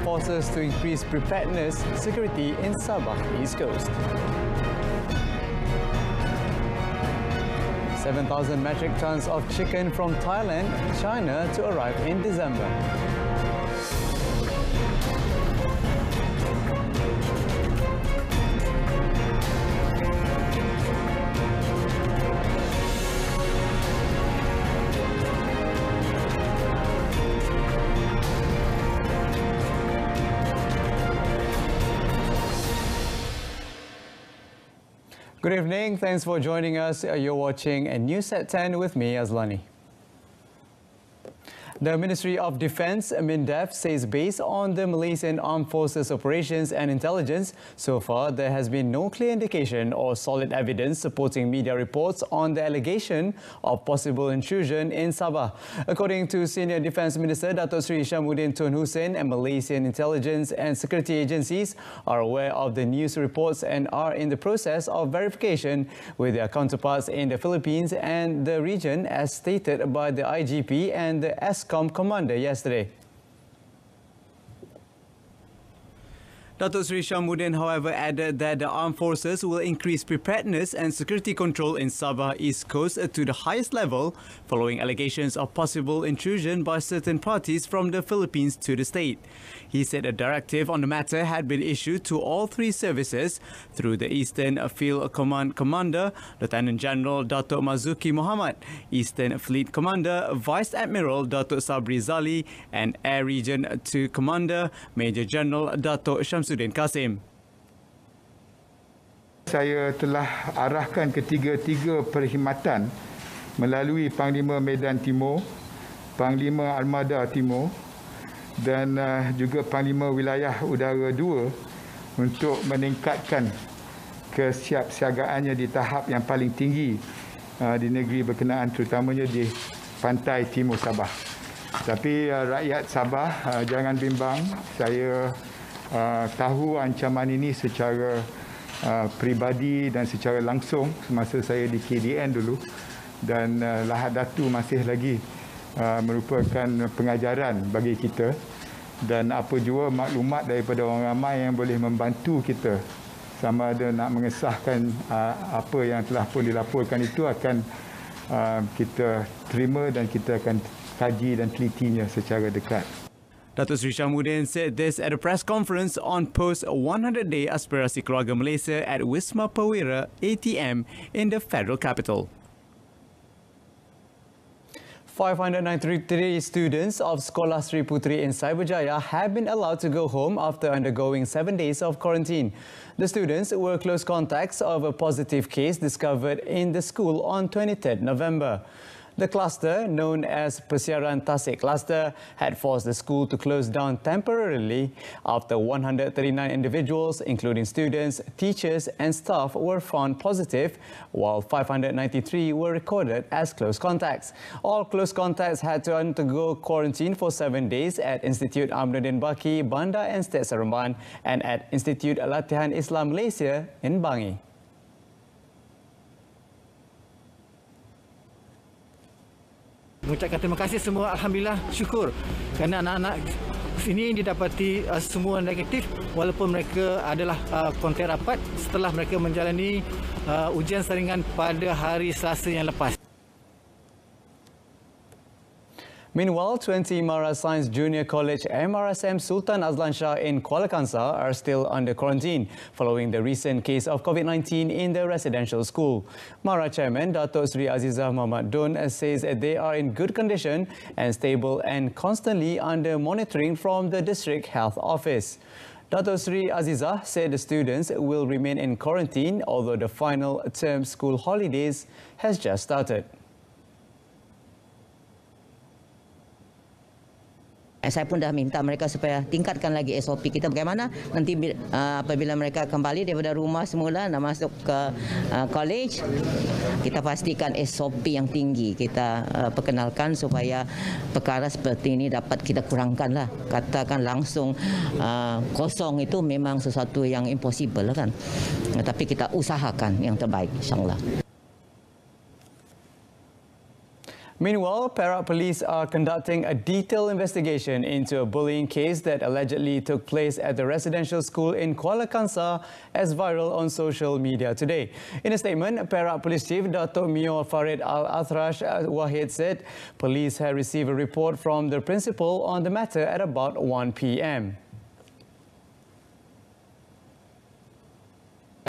forces to increase preparedness security in Sabah East Coast. 7,000 metric tons of chicken from Thailand, China to arrive in December. Good evening. Thanks for joining us. You're watching News at 10 with me, Azlani. The Ministry of Defence, MINDEF, says based on the Malaysian Armed Forces operations and intelligence, so far there has been no clear indication or solid evidence supporting media reports on the allegation of possible intrusion in Sabah. According to Senior Defence Minister Datuk Seri Syamuddin Tun Hussein, and Malaysian intelligence and security agencies are aware of the news reports and are in the process of verification with their counterparts in the Philippines and the region, as stated by the IGP and the commander yesterday. Datuk Seri Syamuddin, however, added that the armed forces will increase preparedness and security control in Sabah East Coast to the highest level following allegations of possible intrusion by certain parties from the Philippines to the state. He said a directive on the matter had been issued to all three services through the Eastern Field Command Commander, Lieutenant General Datuk Mazuki Muhammad, Eastern Fleet Commander, Vice Admiral Datuk Sabri Zali, and Air Region 2 Commander, Major General Datuk Shamsuddin Kasim. Saya telah arahkan ketiga-tiga perkhidmatan melalui Panglima Medan Timur, Panglima Armada Timur dan juga Panglima Wilayah Udara 2 untuk meningkatkan kesiapsiagaannya di tahap yang paling tinggi di negeri berkenaan, terutamanya di pantai timur Sabah. Tapi rakyat Sabah jangan bimbang, saya tahu ancaman ini secara peribadi dan secara langsung semasa saya di KDN dulu, dan Lahad Datu masih lagi merupakan pengajaran bagi kita, dan apa jua maklumat daripada orang ramai yang boleh membantu kita sama ada nak mengesahkan apa yang telah pun dilaporkan itu akan kita terima dan kita akan kaji dan telitinya secara dekat. Datuk Seri Syamuddin said this at a press conference on post 100-day Aspirasi Keluarga Malaysia at Wisma Perwira ATM in the Federal Capital. 593 students of Sekolah Sri Puteri in Cyberjaya have been allowed to go home after undergoing 7 days of quarantine. The students were close contacts of a positive case discovered in the school on 23rd November. The cluster, known as Persiaran Tasik Cluster, had forced the school to close down temporarily after 139 individuals, including students, teachers and staff, were found positive, while 593 were recorded as close contacts. All close contacts had to undergo quarantine for 7 days at Institut Amnuddin Baki, Bandar Instead Seremban, and at Institut Latihan Islam Malaysia in Bangi. Mengucapkan terima kasih semua, alhamdulillah, syukur kerana anak-anak ini didapati semua negatif walaupun mereka adalah kontak rapat setelah mereka menjalani ujian saringan pada hari Selasa yang lepas. Meanwhile, 20 Mara Science Junior College MRSM Sultan Azlan Shah in Kuala Kangsar are still under quarantine following the recent case of COVID-19 in the residential school. Mara Chairman Datuk Seri Azizah Muhammad Dun says they are in good condition and stable and constantly under monitoring from the District Health Office. Datuk Seri Azizah said the students will remain in quarantine, although the final term school holidays has just started. Saya pun dah minta mereka supaya tingkatkan lagi SOP kita bagaimana nanti apabila mereka kembali daripada rumah semula nak masuk ke college, kita pastikan SOP yang tinggi kita perkenalkan supaya perkara seperti ini dapat kita kurangkan lah. Katakan langsung kosong itu memang sesuatu yang impossible kan, tapi kita usahakan yang terbaik, insyaAllah. Meanwhile, Perak Police are conducting a detailed investigation into a bullying case that allegedly took place at the residential school in Kuala Kangsar, as viral on social media today. In a statement, Perak Police Chief Dato' Mio Farid Al-Athrash Wahid said police had received a report from the principal on the matter at about 1 p.m.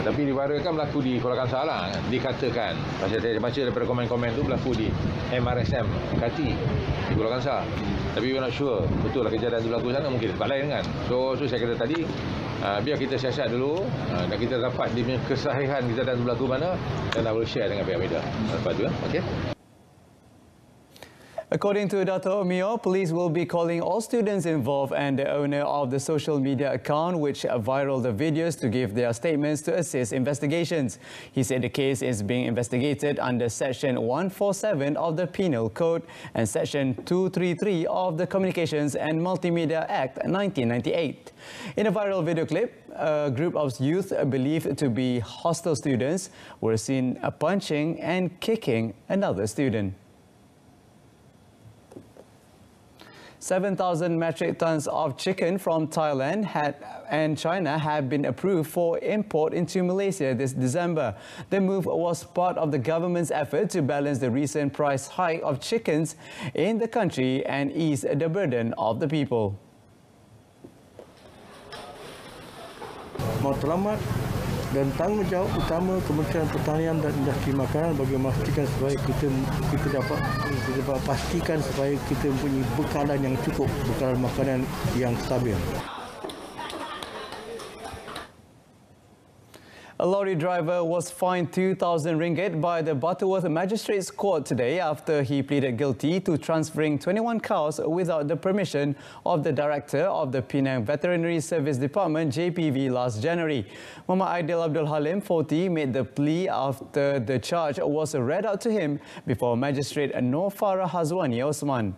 Tapi diwarakan berlaku di Kuala Kangsar lah, dikatakan. Pasal saya baca daripada komen-komen tu berlaku di MRSM Kati di Kuala Kangsar. Tapi we're not sure betul lah kejadian tu berlaku sana, mungkin tempat lain kan. So saya kata tadi, biar kita siasat dulu dan kita dapat kesahihan kejadian tu berlaku mana dan I will share dengan pihak media. Lepas tu, okey. According to Dato' Mio, police will be calling all students involved and the owner of the social media account which viral the videos to give their statements to assist investigations. He said the case is being investigated under Section 147 of the Penal Code and Section 233 of the Communications and Multimedia Act 1998. In a viral video clip, a group of youth believed to be hostile students were seen punching and kicking another student. 7,000 metric tons of chicken from Thailand and China have been approved for import into Malaysia this December. The move was part of the government's effort to balance the recent price hike of chickens in the country and ease the burden of the people. Matlamat dan tanggungjawab utama Kementerian Pertanian dan Industri Makanan bagi memastikan supaya kita dapat pastikan supaya kita mempunyai bekalan yang cukup, bekalan makanan yang stabil. A lorry driver was fined 2,000 ringgit by the Butterworth Magistrates Court today after he pleaded guilty to transferring 21 cows without the permission of the director of the Penang Veterinary Service Department JPV last January. Muhammad Aidil Abdul Halim, 40, made the plea after the charge was read out to him before Magistrate Nur Farah Hazwani Osman.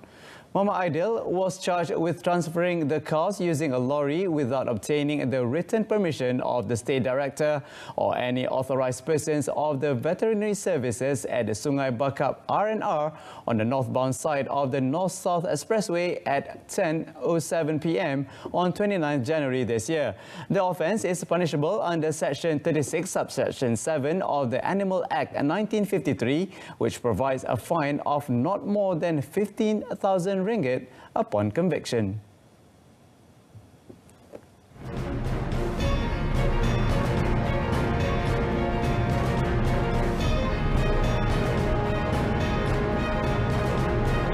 Muhammad Aidil was charged with transferring the cows using a lorry without obtaining the written permission of the State Director or any authorised persons of the veterinary services at the Sungai Bakap R&R on the northbound side of the North-South Expressway at 10:07 p.m. on 29 January this year. The offence is punishable under Section 36, Subsection 7 of the Animal Act 1953, which provides a fine of not more than 15,000 ringgit upon conviction.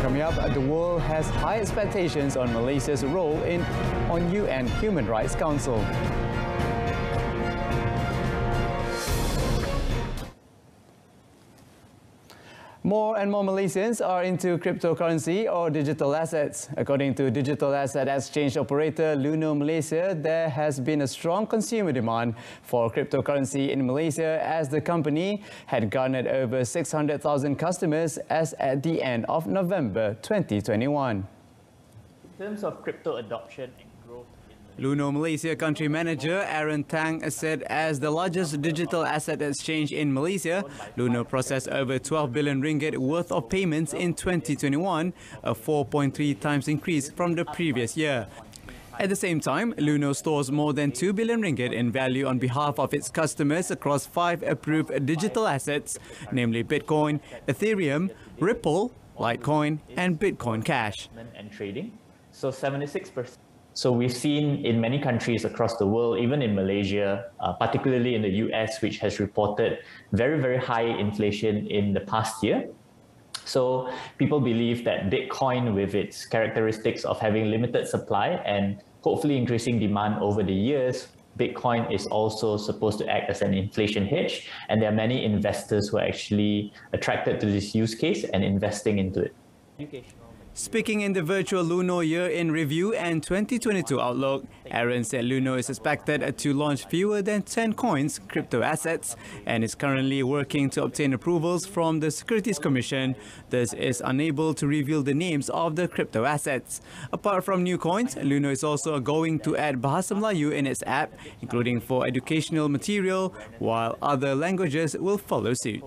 Coming up, the world has high expectations on Malaysia's role on UN Human Rights Council. More and more Malaysians are into cryptocurrency or digital assets. According to digital asset exchange operator Luno Malaysia, there has been a strong consumer demand for cryptocurrency in Malaysia as the company had garnered over 600,000 customers as at the end of November 2021. In terms of crypto adoption and growth, Luno Malaysia country manager Aaron Tang said as the largest digital asset exchange in Malaysia, Luno processed over 12 billion ringgit worth of payments in 2021, a 4.3 times increase from the previous year. At the same time, Luno stores more than 2 billion ringgit in value on behalf of its customers across 5 approved digital assets, namely Bitcoin, Ethereum, Ripple, Litecoin and Bitcoin Cash. And trading, so 76%. So we've seen in many countries across the world, even in Malaysia, particularly in the US, which has reported very, very high inflation in the past year. So people believe that Bitcoin, with its characteristics of having limited supply and hopefully increasing demand over the years, Bitcoin is also supposed to act as an inflation hedge. And there are many investors who are actually attracted to this use case and investing into it. Speaking in the virtual Luno Year in Review and 2022 Outlook, Aaron said Luno is expected to launch fewer than 10 coins, crypto assets, and is currently working to obtain approvals from the Securities Commission, thus is unable to reveal the names of the crypto assets. Apart from new coins, Luno is also going to add Bahasa Melayu in its app, including for educational material, while other languages will follow suit.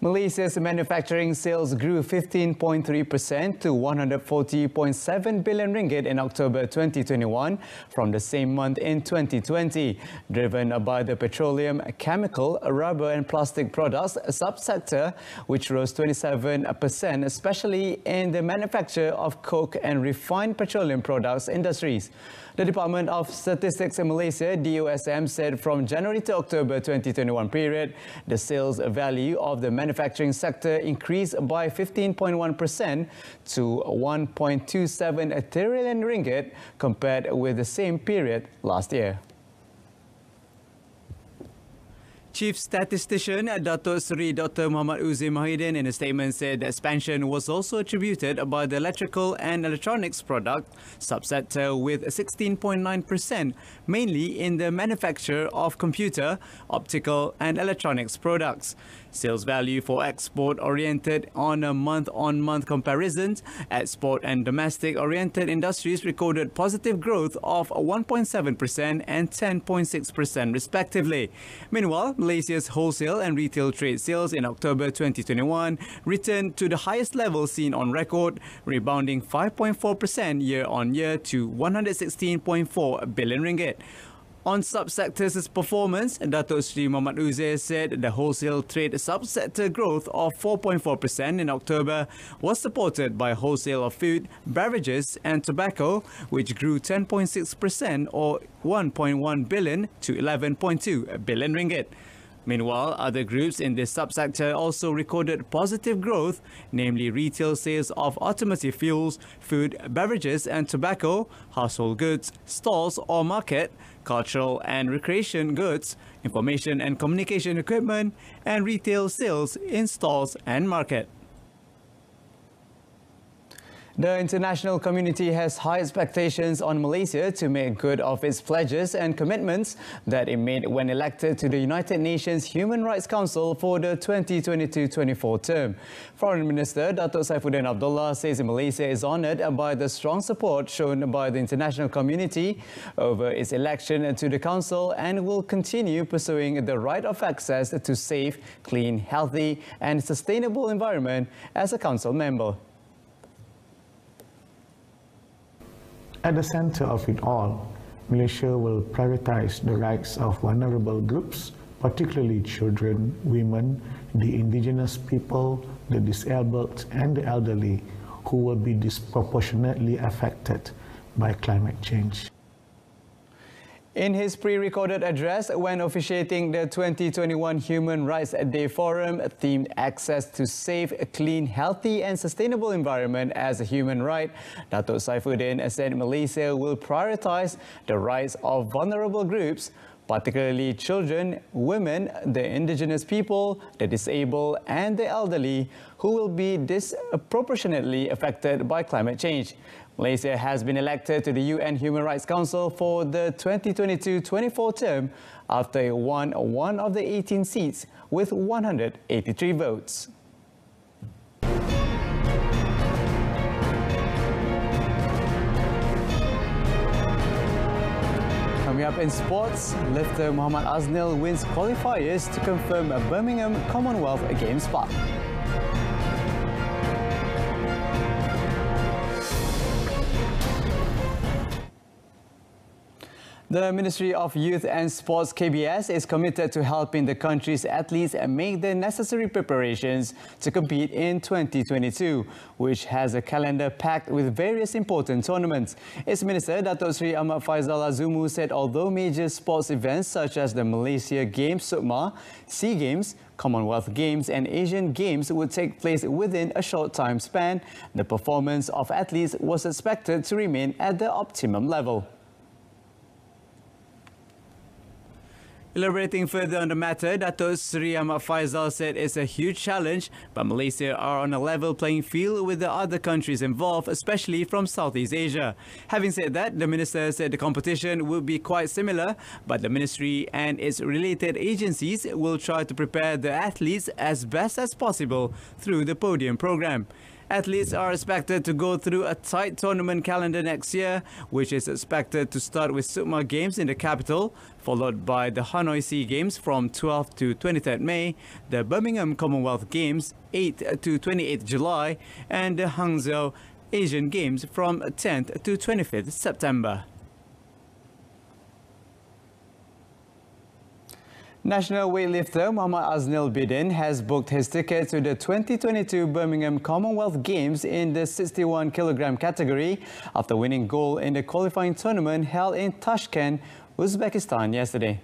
Malaysia's manufacturing sales grew 15.3% to 140.7 billion ringgit in October 2021 from the same month in 2020, driven by the petroleum, chemical, rubber and plastic products subsector, which rose 27%, especially in the manufacture of coke and refined petroleum products industries. The Department of Statistics in Malaysia, DOSM, said from January to October 2021 period, the sales value of the manufacturing sector increased by 15.1% to 1.27 trillion ringgit compared with the same period last year. Chief Statistician Datuk Seri Dr. Muhammad Uzi Mahidin in a statement said the expansion was also attributed by the electrical and electronics product subsector with 16.9%, mainly in the manufacture of computer, optical and electronics products. Sales value for export-oriented on a month-on-month comparisons, export and domestic-oriented industries recorded positive growth of 1.7% and 10.6% respectively. Meanwhile, Malaysia's wholesale and retail trade sales in October 2021 returned to the highest level seen on record, rebounding 5.4% year-on-year to 116.4 billion ringgit. On subsectors' performance, Datuk Seri Muhammad Uzair said the wholesale trade subsector growth of 4.4% in October was supported by wholesale of food, beverages and tobacco, which grew 10.6% or 1.1 billion to 11.2 billion ringgit. Meanwhile, other groups in this subsector also recorded positive growth, namely retail sales of automotive fuels, food, beverages and tobacco, household goods, stalls or market, cultural and recreation goods, information and communication equipment, and retail sales in stalls and market. The international community has high expectations on Malaysia to make good of its pledges and commitments that it made when elected to the United Nations Human Rights Council for the 2022-24 term. Foreign Minister Datuk Saifuddin Abdullah says Malaysia is honoured by the strong support shown by the international community over its election to the Council and will continue pursuing the right of access to safe, clean, healthy and sustainable environment as a Council member. At the center of it all, Malaysia will prioritize the rights of vulnerable groups, particularly children, women, the indigenous people, the disabled and the elderly, who will be disproportionately affected by climate change. In his pre-recorded address when officiating the 2021 Human Rights Day Forum themed Access to Safe, Clean, Healthy and Sustainable Environment as a Human Right, Datuk Saifuddin said Malaysia will prioritise the rights of vulnerable groups, particularly children, women, the indigenous people, the disabled and the elderly, who will be disproportionately affected by climate change. Malaysia has been elected to the UN Human Rights Council for the 2022-24 term after it won one of the 18 seats with 183 votes. Coming up in sports, lifter Muhammad Aznil wins qualifiers to confirm a Birmingham Commonwealth Games spot. The Ministry of Youth and Sports KBS is committed to helping the country's athletes make the necessary preparations to compete in 2022, which has a calendar packed with various important tournaments. Its Minister Datuk Seri Ahmad Faizal Azumu said although major sports events such as the Malaysia Games SUKMA, SEA Games, Commonwealth Games and Asian Games would take place within a short time span, the performance of athletes was expected to remain at the optimum level. Elaborating further on the matter, Datuk Seri Ahmad Faizal said it's a huge challenge, but Malaysia are on a level playing field with the other countries involved, especially from Southeast Asia. Having said that, the Minister said the competition will be quite similar, but the Ministry and its related agencies will try to prepare the athletes as best as possible through the podium program. Athletes are expected to go through a tight tournament calendar next year, which is expected to start with Sukma Games in the capital, followed by the Hanoi Sea Games from 12th to 23rd May, the Birmingham Commonwealth Games 8th to 28th July, and the Hangzhou Asian Games from 10th to 25th September. National weightlifter Muhammad Aznil Bidin has booked his ticket to the 2022 Birmingham Commonwealth Games in the 61 kg category after winning gold in the qualifying tournament held in Tashkent, Uzbekistan yesterday.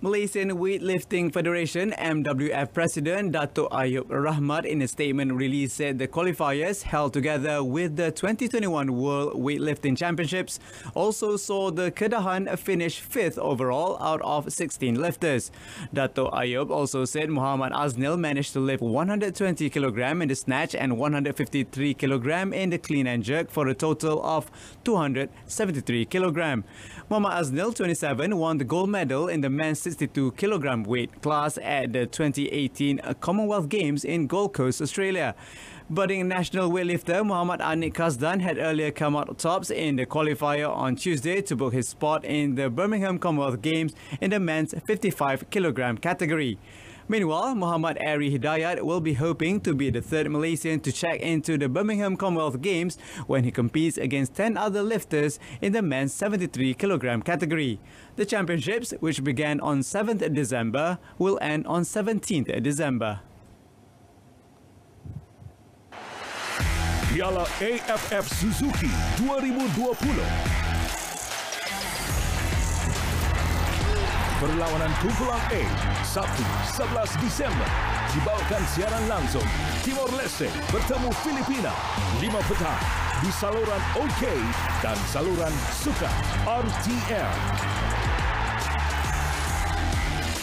Malaysian Weightlifting Federation MWF President Datuk Ayub Rahmat in a statement released said the qualifiers held together with the 2021 World Weightlifting Championships also saw the Kedahan finish 5th overall out of 16 lifters. Datuk Ayub also said Muhammad Aznil managed to lift 120 kg in the snatch and 153 kg in the clean and jerk for a total of 273 kg. Muhammad Aznil, 27, won the gold medal in the men's 62 kg weight class at the 2018 Commonwealth Games in Gold Coast, Australia. Budding national weightlifter Muhammad Anik Kasdan had earlier come out tops in the qualifier on Tuesday to book his spot in the Birmingham Commonwealth Games in the men's 55 kg category. Meanwhile, Muhammad Ari Hidayat will be hoping to be the third Malaysian to check into the Birmingham Commonwealth Games when he competes against 10 other lifters in the men's 73 kg category. The championships, which began on 7th December, will end on 17th December. Piala AFF Suzuki 2020. Perlawanan kumpulan A, Sabtu 11 Disember, dibawakan siaran langsung. Timor Leste bertemu Filipina 5 petang di saluran OK dan saluran Suka RTM.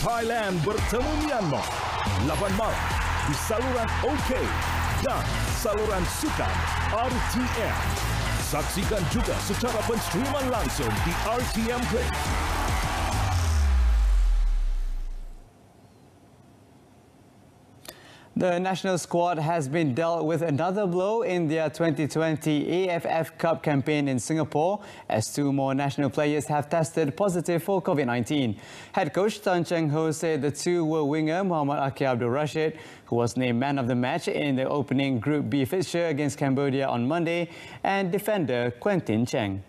Thailand bertemu Myanmar 8 malam di saluran OK dan saluran Suka RTM. Saksikan juga secara penstreaman langsung di RTM Play. The national squad has been dealt with another blow in their 2020 AFF Cup campaign in Singapore as 2 more national players have tested positive for COVID-19. Head coach Tan Cheng Ho said the 2 were winger Muhammad Akil Abdul Rashid, who was named man of the match in the opening Group B fixture against Cambodia on Monday, and defender Quentin Cheng.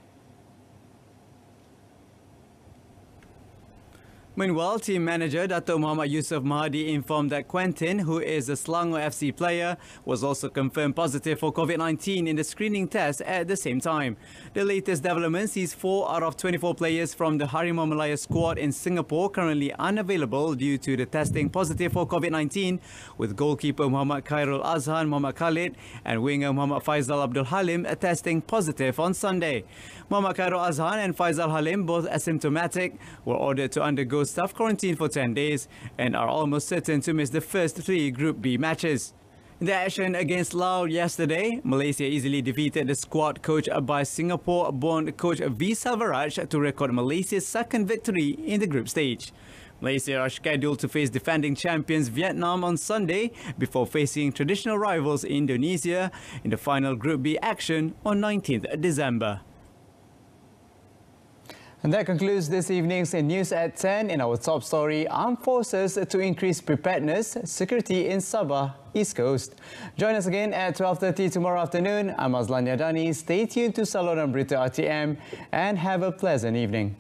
Meanwhile, team manager Dato' Muhammad Yusof Mahdi informed that Quentin, who is a Selangor FC player, was also confirmed positive for COVID-19 in the screening test at the same time. The latest development sees 4 out of 24 players from the Harimau Malaya squad in Singapore currently unavailable due to the testing positive for COVID-19, with goalkeeper Muhammad Khairul Azhan Muhammad Khalid and winger Muhammad Faisal Abdul Halim testing positive on Sunday. Muhammad Khairul Azhan and Faisal Halim, both asymptomatic, were ordered to undergo self-quarantine for 10 days and are almost certain to miss the first 3 Group B matches. In the action against Laos yesterday, Malaysia easily defeated the squad coached by Singapore-born coach V. Selvaraj to record Malaysia's second victory in the group stage. Malaysia are scheduled to face defending champions Vietnam on Sunday before facing traditional rivals Indonesia in the final Group B action on 19th December. And that concludes this evening's News at 10. In our top story, armed forces to increase preparedness, security in Sabah, East Coast. Join us again at 12:30 tomorrow afternoon. I'm Azlan Yadani. Stay tuned to saluran Berita RTM and have a pleasant evening.